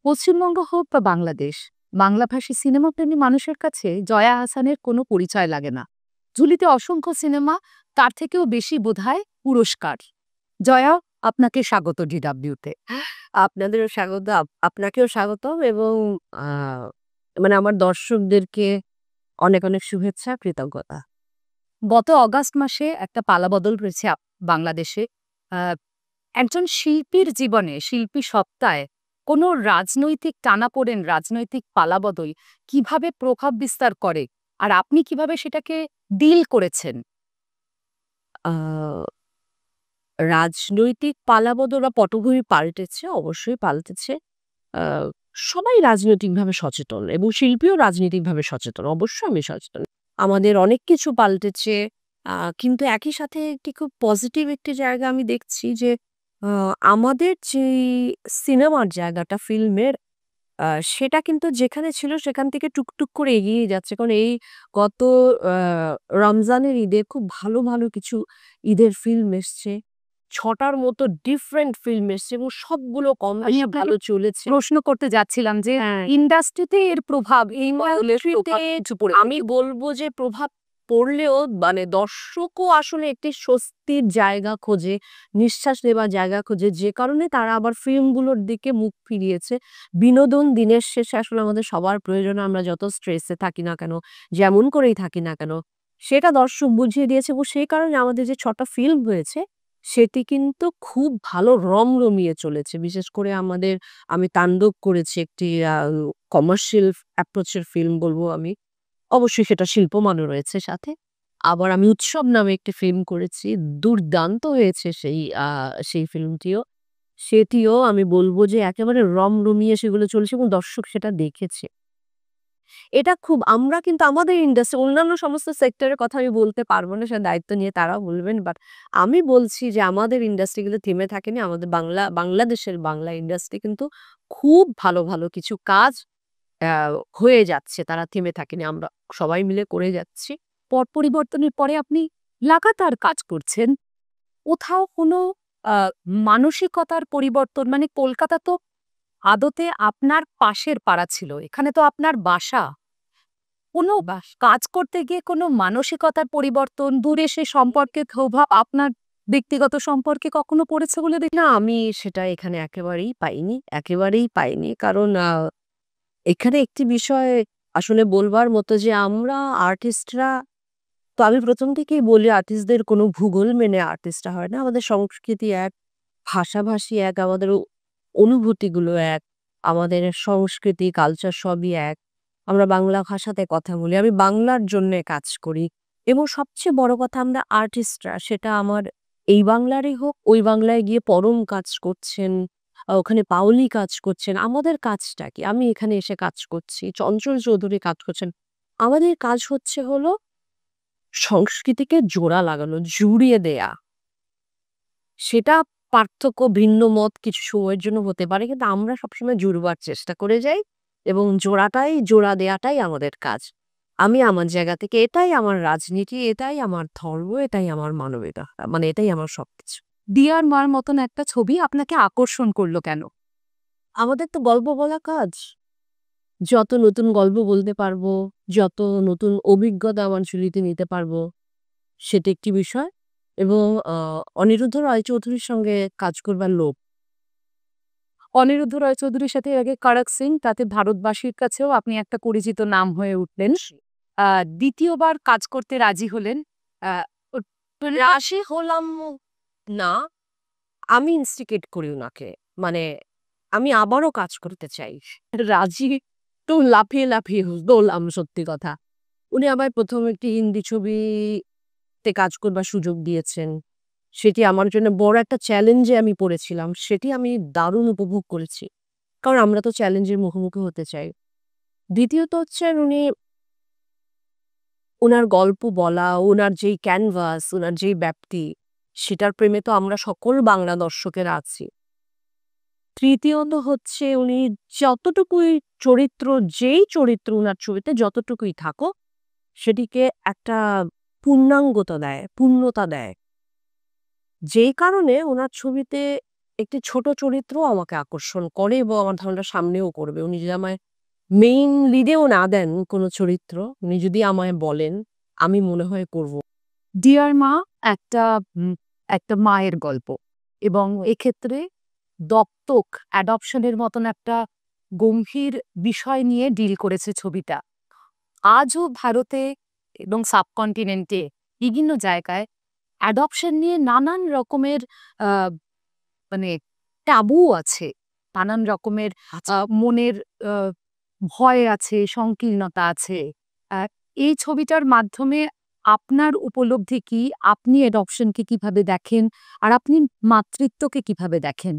পশ্চিমবঙ্গ হোক বা বাংলাদেশ, বাংলাভাষী সিনেমাপ্রেমী মানুষের কাছে জয়া আহসানের কোনো পরিচয় লাগে না। ঝুলিতে অসংখ্য সিনেমা, তার থেকেও বেশি বোধহয় পুরস্কার। জয়া, আপনাকে স্বাগত ডিডাব্লিউতে। আপনাদেরও স্বাগত। আপনাকেও স্বাগতম এবং আ মানে আমার দর্শকদেরকে অনেক, অনেক শুভেচ্ছা, কৃতজ্ঞতা। গত অগাস্ট মাসে একটা পালাবদল হয়েছে বাংলাদেশে। আ একজন শিল্পীর জীবনে, শিল্পী সত্তায় কোনো রাজনৈতিক টানাপোড়েন, রাজনৈতিক পালাবদল কিভাবে প্রভাব বিস্তার করে? আর আপনি কিভাবে সেটাকে ডিল করেছেন? আ রাজনৈতিক পালাবদল বা পটভূমি পাল্টেছে, অবশ্যই পাল্টেছে। আ সবাই রাজনৈতিকভাবে সচেতন এবং শিল্পীও রাজনৈতিকভাবে সচেতন। অবশ্যই আমি সচেতন। আমাদের অনেক কিছু পাল্টেছে। কিন্তু একই সাথে একটি খুব পজিটিভ একটি জায়গা আমি দেখছি যে আ আমাদের যেই সিনেমার জায়গাটা ফিল্মের আ সেটা কিন্তু যেখানে ছিল সেখান থেকে টুকটুক করে এগিয়ে যাচ্ছে। কারণ এই গত আ রমজানের ঈদে খুব ভালো, ভালো কিছু ঈদের ফিল্ম এসছে। ৬ টার মতো ডিফারেন্ট ফিল্ম এসছে এবং সবগুলো কম আমি বেশি আপনাকে ভালো চলেছে। প্রশ্ন করতে যাচ্ছিলাম যে হ্যাঁ, ইন্ডাস্ট্রিতে এর প্রভাব, এই মডেলের ইন্ডাস্ট্রিতে প্রভাব কিছু পড়ে আমি বলব যে প্রভাব পড়লেও মানে দর্শকও আসলে একটি স্বস্তির জায়গা খোঁজে, নিঃশ্বাস নেবার জায়গা খোঁজে। যে কারণে তারা আবার ফিল্মগুলোর দিকে মুখ ফিরিয়েছে। বিনোদন দিনের শেষে আসলে আমাদের সবার প্রয়োজন। আমরা যত স্ট্রেসে থাকি না কেন, যেমন করেই থাকি না কেন, সেটা দর্শক বুঝিয়ে দিয়েছে এবং সেই কারণে আমাদের যে ৬ টা ফিল্ম হয়েছে, সেটি কিন্তু খুব ভালো রমরমিয়ে চলেছে। বিশেষ করে আমি তাণ্ডব করেছি একটি কমার্শিয়াল অ্যাপ্রোচ এর ফিল্ম বলব আমি। অবশ্যই সেটা শিল্পমানও রয়েছে সাথে। আবার আমি 'উৎসব' নামে একটি ফিল্ম করেছি। দুর্দান্ত হয়েছে সেই ফিল্মটিও। সেটিও আমি বলব যে একেবারে রমরমিয়ে সেগুলো চলেছে এবং দর্শক সেটা দেখেছে। এটা খুব আমরা কিন্তু আমাদের ইন্ডাস্ট্রি অন্যান্য সমস্ত সেক্টরের কথা আমি বলতে পারব না, সে দায়িত্ব নিয়ে তারাও বলবেন। বাট আমি বলছি যে আমাদের ইন্ডাস্ট্রিগুলো থেমে থাকেনি। আমাদের বাংলাদেশের বাংলা ইন্ডাস্ট্রি কিন্তু খুব ভালো, ভালো কিছু কাজ অ্যা হয়ে যাচ্ছে। তারা থেমে থাকেনি। আমরা সবাই মিলে করে যাচ্ছি। পট পরিবর্তনের পরে আপনি লাগাতার কাজ করছেন। কোথাও কোনো আ মানসিকতার পরিবর্তন, মানে কলকাতা তো আদতে আপনার পাশের পাড়া ছিল। এখানে তো আপনার বাসা। কোনো কাজ করতে গিয়ে কোনো মানসিকতার পরিবর্তন, দূরে সে সম্পর্কের প্রভাব আপনার ব্যক্তিগত সম্পর্কে কখনো পড়েছে বলে না আমি সেটা এখানে একেবারেই পাইনি। একেবারেই পাইনি। কারণ এখানে একটি বিষয় আসলে বলবার মতো যে আমরা আর্টিস্টরা তো আমি ১ম থেকেই বলি আর্টিস্টদের কোনো ভূগোল মেনে আর্টিস্টরা হয় না। আমাদের সংস্কৃতি এক, ভাষাভাষী এক, আমাদের অনুভূতিগুলো এক, আমাদের সংস্কৃতি, কালচার সবই এক। আমরা বাংলা ভাষাতে কথা বলি। আমি বাংলার জন্যে কাজ করি এবং সবচেয়ে বড় কথা আমরা আর্টিস্টরা সেটা আমার এই বাংলারই হোক, ওই বাংলায় গিয়ে পরম কাজ করছেন, ওখানে পাওলি কাজ করছেন। আমাদের কাজটা কি? আমি এখানে এসে কাজ করছি, চঞ্চল চৌধুরী কাজ করছেন। আমাদের কাজ হচ্ছে হলো সংস্কৃতিকে জোড়া লাগানো, জুড়িয়ে দেয়া। সেটা পার্থক্য ভিন্ন মত কিছু সময়ের জন্য হতে পারে। কিন্তু আমরা সবসময় জুড়বার চেষ্টা করে যাই এবং জোড়া দেয়াটাই আমাদের কাজ। আমি আমার জায়গা থেকে এটাই আমার রাজনীতি, এটাই আমার ধর্ম, এটাই আমার মানবতা। মানে এটাই আমার সবকিছু। ডিয়ার মার মতন একটা ছবি আপনাকে আকর্ষণ করল কেন? আমাদের তো গল্প বলা কাজ। যত নতুন গল্প বলতে পারবো, যত নতুন অভিজ্ঞতা আমার ঝুলিতে নিতে পারবো সেটা একটি বিষয় এবং অনিরুদ্ধ রায়চৌধুরীর সঙ্গে কাজ করবার লোভ। অনিরুদ্ধ রায় চৌধুরীর সাথে এর আগে 'খড়ক সিং', তাতে ভারতবাসীর কাছেও আপনি একটা পরিচিত নাম হয়ে উঠলেন। আ ২য় বার কাজ করতে রাজি হলেন। আ ও রাশি হলাম না, আমি ইনস্টিগেট করি উনাকে। মানে আমি আবারও কাজ করতে চাই। রাজি তো লাফিয়ে, লাফিয়ে দৌড়লাম সত্যি কথা। উনি আমায় ১ম একটি হিন্দি ছবিতে কাজ করবার সুযোগ দিয়েছেন। সেটি আমার জন্য বড় একটা চ্যালেঞ্জে আমি পড়েছিলাম। সেটি আমি দারুণ উপভোগ করেছি। কারণ আমরা তো চ্যালেঞ্জের মুখোমুখি হতে চাই। দ্বিতীয়ত হচ্ছেন উনার গল্প বলা, উনার যেই ক্যানভাস, উনার যেই ব্যাপ্তি, সেটার প্রেমে তো আমরা সকল বাংলা দর্শকেরা আছি। তৃতীয়ত হচ্ছে উনি যতটুকুই চরিত্র, যেই চরিত্র উনার ছবিতে যতটুকুই থাকুক, সেটিকে একটা পূর্ণাঙ্গতা দেয়, পূর্ণতা দেয়। যেই কারণে উনার ছবিতে একটি ছোট চরিত্র আমাকে আকর্ষণ করে এবং আমার ধারণা সামনেও করবে। উনি যদি আমায় মেইন লিডেও না দেন কোনো চরিত্র, উনি যদি আমায় বলেন, আমি মনে হয় করব। ডিয়ার মা একটা একটা মায়ের গল্প এবং এক্ষেত্রে দত্তক অ্যাডপশনের মতন একটা গম্ভীর বিষয় নিয়ে ডিল করেছে ছবিটা। আজও ভারতে এবং সাবকন্টিনেন্টে বিভিন্ন জায়গায় অ্যাডপশন নিয়ে নানান রকমের আহ, মানে ট্যাবু আছে, নানান রকমের মনের আহ, ভয় আছে, সংকীর্ণতা আছে। আহ, এই ছবিটার মাধ্যমে আপনার উপলব্ধি কি? আপনি অ্যাডপশনকে কিভাবে দেখেন? আর আপনি মাতৃত্বকে কিভাবে দেখেন?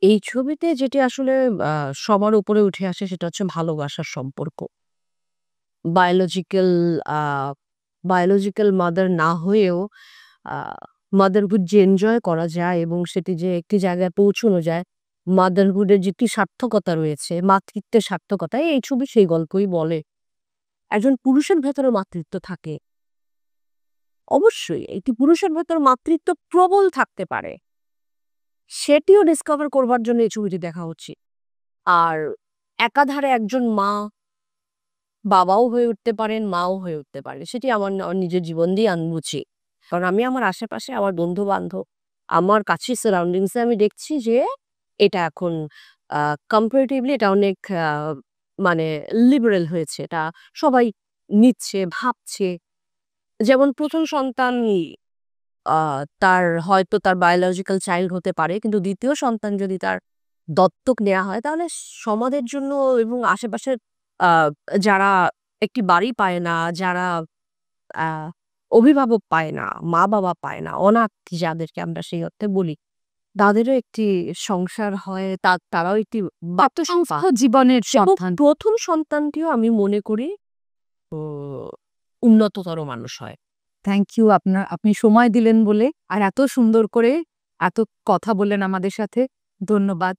এই ছবিতে যেটি আসলে সবার উপরে উঠে আসে সেটা হচ্ছে ভালোবাসার সম্পর্ক। বায়োলজিক্যাল আ বায়োলজিক্যাল মাদার না হয়েও আ মাদারহুড যে এনজয় করা যায় এবং সেটি যে একটি জায়গায় পৌঁছানো যায়, মাদারহুডের যে একটি সার্থকতা রয়েছে, মাতৃত্বের সার্থকতা, এই ছবি সেই গল্পই বলে। একজন পুরুষের ভেতরে মাতৃত্ব থাকে। অবশ্যই একটি পুরুষের ভেতর মাতৃত্ব প্রবল থাকতে পারে। সেটিও ডিসকভার করবার জন্য এই ছবিটি দেখা উচিত। আর একাধারে একজন মা বাবাও হয়ে উঠতে পারেন, মাও হয়ে উঠতে পারেন। সেটি আমার নিজের জীবন দিয়ে আমি বুঝি। কারণ আমি আমার আশেপাশে আমার বন্ধু-বান্ধব, আমার কাছের সারাউন্ডিংস এ আমি দেখছি যে এটা এখন আ কম্পারেটিভলি এটা অনেক মানে লিবারেল হয়েছে। এটা সবাই নিচ্ছে, ভাবছে। যেমন ১ম সন্তান আ তার হয়তো তার বায়োলজিক্যাল চাইল্ড হতে পারে। কিন্তু ২য় সন্তান যদি তার দত্তক নেয়া হয় তাহলে সমাজের জন্য এবং আশেপাশের আ যারা একটি বাড়ি পায় না, যারা আ অভিভাবক পায় না, মা-বাবা পায় না, অনাথ যাদেরকে আমরা সেই অর্থে বলি, তাদেরও একটি সংসার হয়, তারাও একটি বাচ্চা সুস্থ পায়। জীবনের এবং সন্ধান। ১ম সন্তানটিও আমি মনে করি ও উন্নততর মানুষ হয়। থ্যাংক ইউ, আপনি সময় দিলেন বলে আর এত সুন্দর করে এত কথা বললেন আমাদের সাথে। ধন্যবাদ।